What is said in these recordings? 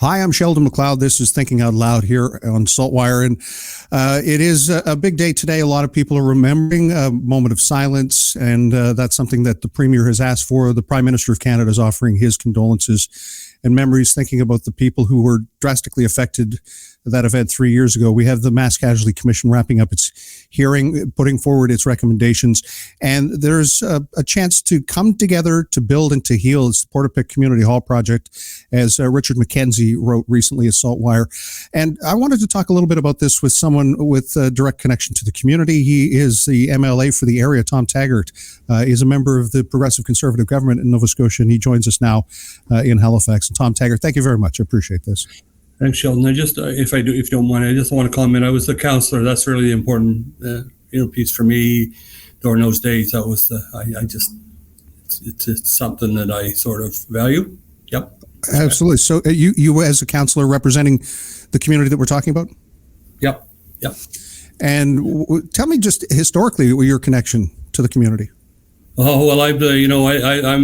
Hi, I'm Sheldon McLeod. This is Thinking Out Loud here on SaltWire, and it is a big day today. A lot of people are remembering a moment of silence, and that's something that the Premier has asked for. The Prime Minister of Canada is offering his condolences and memories, thinking about the people who were drastically affected that event 3 years ago. We have the Mass Casualty Commission wrapping up its hearing, putting forward its recommendations, and there's a chance to come together to build and to heal. It's the Portapique Community Hall project, as Richard McKenzie wrote recently at SaltWire. And I wanted to talk a little bit about this with someone with a direct connection to the community. He is the MLA for the area, Tom Taggart. Is a member of the Progressive Conservative government in Nova Scotia, and he joins us now in Halifax. And Tom Taggart, thank you very much. I appreciate this. Thanks, Sheldon. I just, if you don't mind, I just want to comment. I was the councillor. That's really the important, piece for me during those days. That was, it's something that I sort of value. Yep. Absolutely. So you as a councillor representing the community that we're talking about? Yep. And tell me just historically your connection to the community. Oh, well, I'm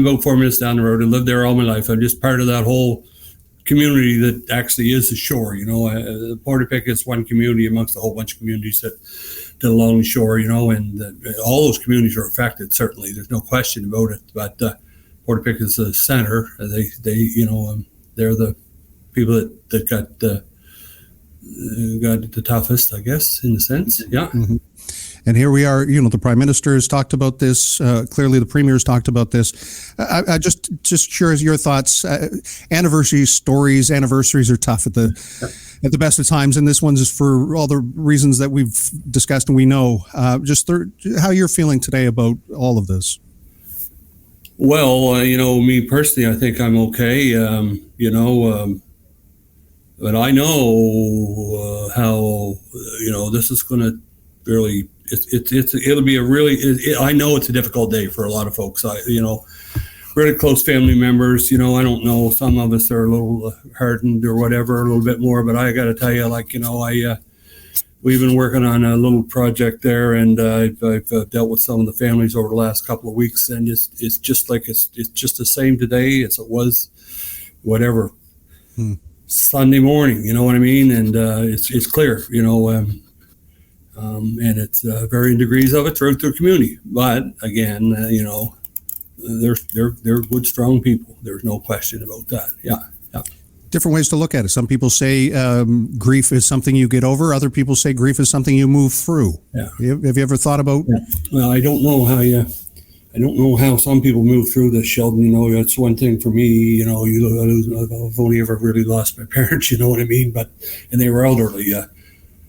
about 4 minutes down the road and lived there all my life. I'm just part of that whole community that actually is the shore. Portapique is one community amongst a whole bunch of communities that along the shore, and all those communities are affected. Certainly, there's no question about it. But Portapique is the center. They're the people that got the toughest, I guess, in a sense. Yeah. Mm-hmm. And here we are, the Prime Minister has talked about this. Clearly, the Premier has talked about this. I just curious your thoughts. Anniversaries are tough at the best of times, and this one's is for all the reasons that we've discussed and we know. How you're feeling today about all of this? Well, me personally, I think I'm okay. But I know how this is going to really. It'll be I know it's a difficult day for a lot of folks. Really close family members. I don't know. Some of us are a little hardened or whatever, a little bit more. But I got to tell you, we've been working on a little project there, and I've dealt with some of the families over the last couple of weeks, and it's just the same today as it was, whatever, Sunday morning. You know what I mean? And it's clear. And it's varying degrees of it throughout the community. But again, they're good, strong people. There's no question about that. Yeah. Different ways to look at it. Some people say grief is something you get over. Other people say grief is something you move through. Yeah. Have you ever thought about? Yeah. Well, I don't know how some people move through this, Sheldon. That's one thing for me. I've only ever really lost my parents. You know what I mean? And they were elderly.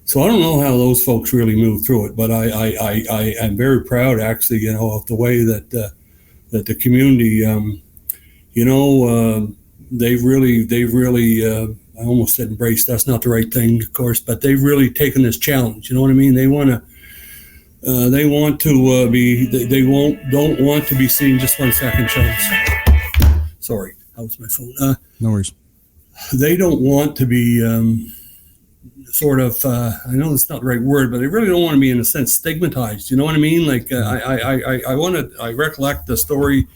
So I don't know how those folks really move through it, but I am very proud, actually, of the way that the community, they've really, I almost said embraced. That's not the right thing, of course, but they've really taken this challenge. You know what I mean? They want to don't want to be seen. Just 1 second, Sheldon. Sorry, that was my phone. No worries. They don't want to be. Sort of, I know it's not the right word, but they really don't want to be, in a sense, stigmatized. You know what I mean? I recollect the story.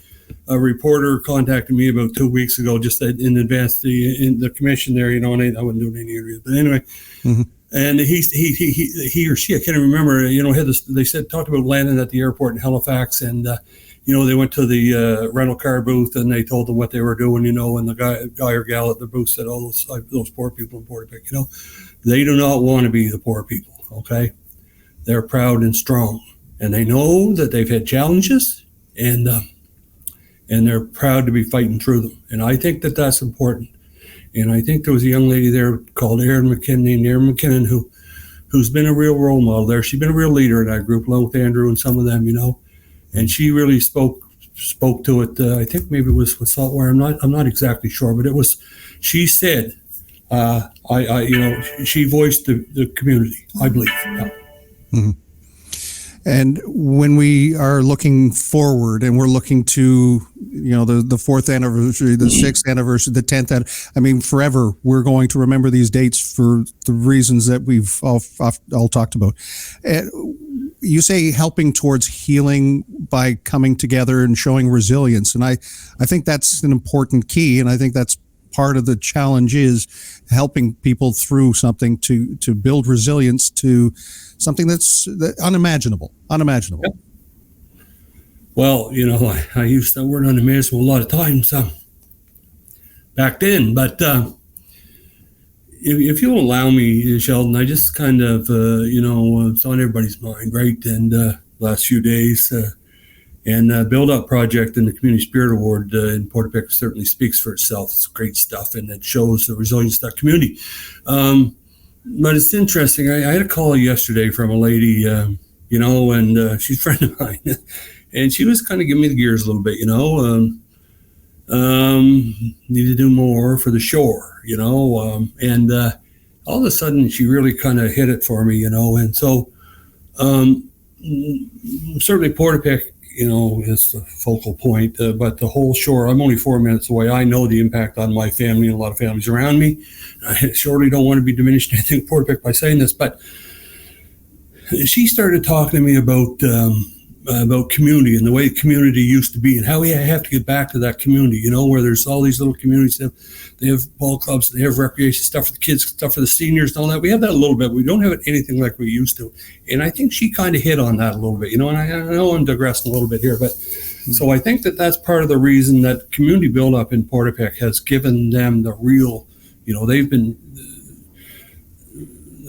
A reporter contacted me about 2 weeks ago, just in advance in the commission there. And I wasn't doing any interviews, but anyway. Mm-hmm. And he or she, I can't even remember. They talked about landing at the airport in Halifax, and they went to the rental car booth and they told them what they were doing. And the guy or gal at the booth said, "Oh, those poor people in Portapique, They do not want to be the poor people, okay? They're proud and strong, and they know that they've had challenges, and they're proud to be fighting through them. And I think that that's important. And I think there was a young lady there called named Erin McKinnon, who's been a real role model there. She's been a real leader in that group, along with Andrew and some of them, And she really spoke to it. I think maybe it was with SaltWire. I'm not exactly sure, but it was. She said. She voiced the community, I believe. Yeah. Mm-hmm. And when we are looking forward and we're looking to, the 4th anniversary, the 6th anniversary, the 10th, forever, we're going to remember these dates for the reasons that we've all talked about. You say helping towards healing by coming together and showing resilience. And I think that's an important key. And I think that's part of the challenge is helping people through something to build resilience to something that's unimaginable. Yep. Well, I used that word unimaginable a lot of times back then, but if you'll allow me, Sheldon, I just kind of, it's on everybody's mind, right? And last few days, and Build Up Project and the Community Spirit Award in Portapique certainly speaks for itself. It's great stuff, and it shows the resilience of that community. But it's interesting. I had a call yesterday from a lady, and she's a friend of mine, and she was kind of giving me the gears a little bit, need to do more for the shore, and all of a sudden she really kind of hit it for me, and so certainly Portapique, is the focal point, but the whole shore, I'm only 4 minutes away. I know the impact on my family and a lot of families around me. I surely don't want to be diminishing anything Portapique by saying this, but she started talking to me about community and the way community used to be and how we have to get back to that community, where there's all these little communities. They have ball clubs, they have recreation stuff for the kids, stuff for the seniors and all that. We have that a little bit. We don't have it anything like we used to. And I think she kind of hit on that a little bit, and I know I'm digressing a little bit here, but so I think that's part of the reason that community build-up in Portapique has given them the real, the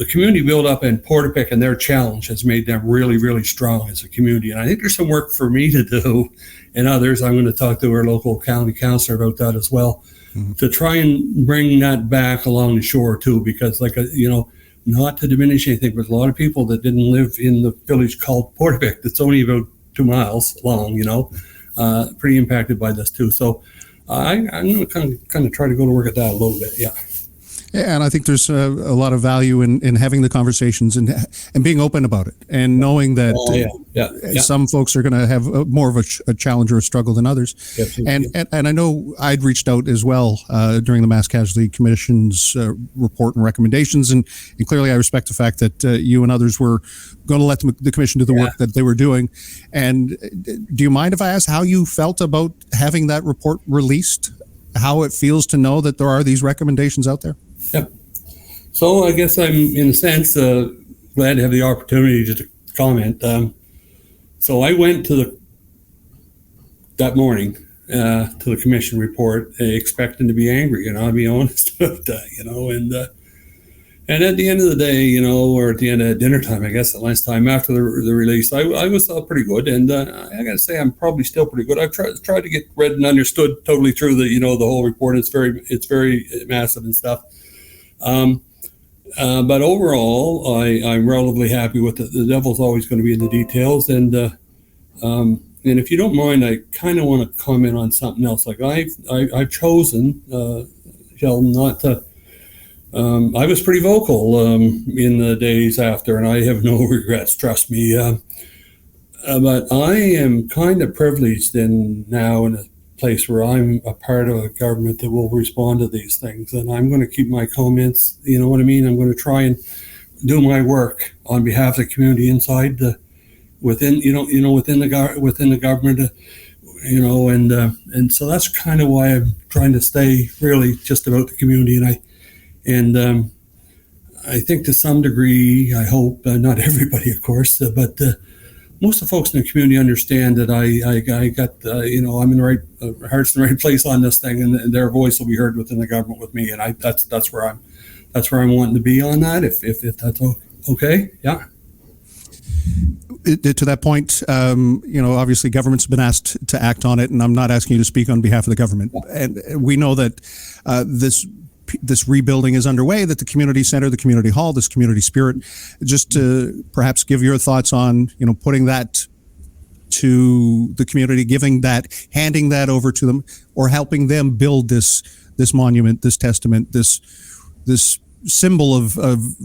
community build-up in Portapique and their challenge has made them really, really strong as a community. And I think there's some work for me to do and others. I'm going to talk to our local county councillor about that as well, to try and bring that back along the shore too, because not to diminish anything, but a lot of people that didn't live in the village called Portapique, that's only about 2 miles long, pretty impacted by this too. So I'm going to kind of try to go to work at that a little bit. Yeah. Yeah, and I think there's a lot of value in having the conversations and being open about it, and knowing that some folks are going to have more of a challenge or a struggle than others. And I know I'd reached out as well during the Mass Casualty Commission's report and recommendations, and clearly I respect the fact that you and others were going to let the commission do the work that they were doing. And do you mind if I ask how you felt about having that report released? How it feels to know that there are these recommendations out there? Yep. So I guess I'm, in a sense, glad to have the opportunity to comment. So I went that morning to the commission report expecting to be angry, I'll be honest about that, and at the end of the day, or at the end of dinner time, I guess, the last time after the release, I was pretty good. And I got to say, I'm probably still pretty good. I've tried to get read and understood totally through the whole report. It's very massive and stuff. But overall, I'm relatively happy with it. The devil's always going to be in the details. And if you don't mind, I kind of want to comment on something else. Like I've chosen, Sheldon, not to. I was pretty vocal in the days after, and I have no regrets, trust me. But I am kind of privileged now in a place where I'm a part of a government that will respond to these things, and I'm going to keep my comments. You know what I mean? I'm going to try and do my work on behalf of the community inside within the government. And so that's kind of why I'm trying to stay really just about the community, and I think to some degree, I hope, not everybody, of course, but most of the folks in the community understand that I got, I'm in the right, heart's in the right place on this thing, and their voice will be heard within the government with me, and that's where I'm wanting to be on that, if that's okay, yeah. To that point, obviously government's been asked to act on it, and I'm not asking you to speak on behalf of the government, and we know that this rebuilding is underway, that the community center, the community hall, this community spirit, just to perhaps give your thoughts on, putting that to the community, handing that over to them, or helping them build this monument, this testament, this symbol of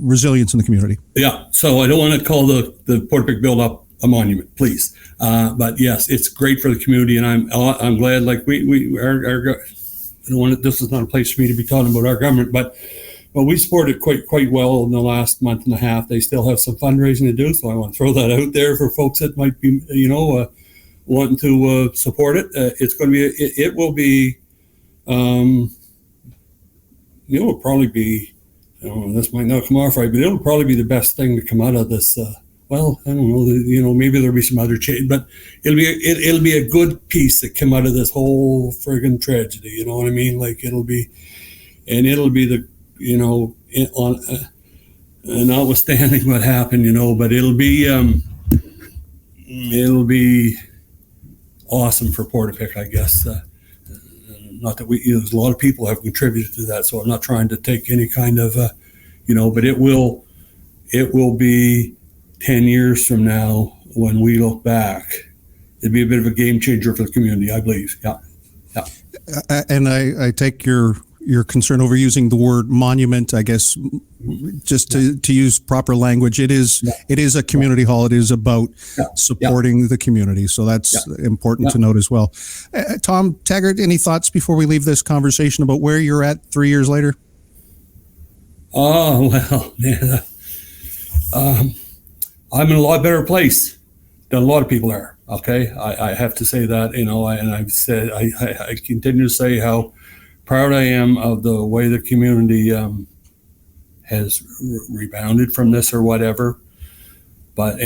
resilience in the community. Yeah. So I don't want to call the Portapique build up a monument, please. But yes, it's great for the community, and I'm glad, like this is not a place for me to be talking about our government, but we supported quite well in the last month and a half. They still have some fundraising to do, so I want to throw that out there for folks that might be, wanting to support it. It will be it'll probably be, this might not come off right, but it'll probably be the best thing to come out of this. Well, I don't know, maybe there'll be some other change, but it'll be a good piece that come out of this whole friggin' tragedy. You know what I mean? Like it'll be the, notwithstanding what happened, but it'll be awesome for Portapique, I guess. Not that there's a lot of people have contributed to that, so I'm not trying to take any kind of, but it will be 10 years from now when we look back. It'd be a bit of a game changer for the community, I believe. Yeah. And I take your concern over using the word monument, I guess, just to use proper language. It is a community hall. It is about supporting the community. So that's important to note as well. Tom Taggart, any thoughts before we leave this conversation about where you're at 3 years later? Oh, well, man, I'm in a lot better place than a lot of people are. Okay. I have to say that, and I've said, I continue to say how proud I am of the way the community has rebounded from this or whatever. But,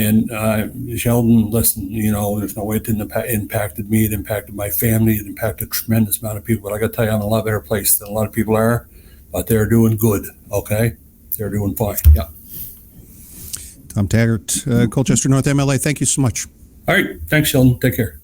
Sheldon, listen, there's no way it didn't impacted me. It impacted my family. It impacted a tremendous amount of people. But I got to tell you, I'm in a lot better place than a lot of people are. But they're doing good, okay? They're doing fine, yeah. Tom Taggart, Colchester North MLA, thank you so much. All right, thanks, Sheldon. Take care.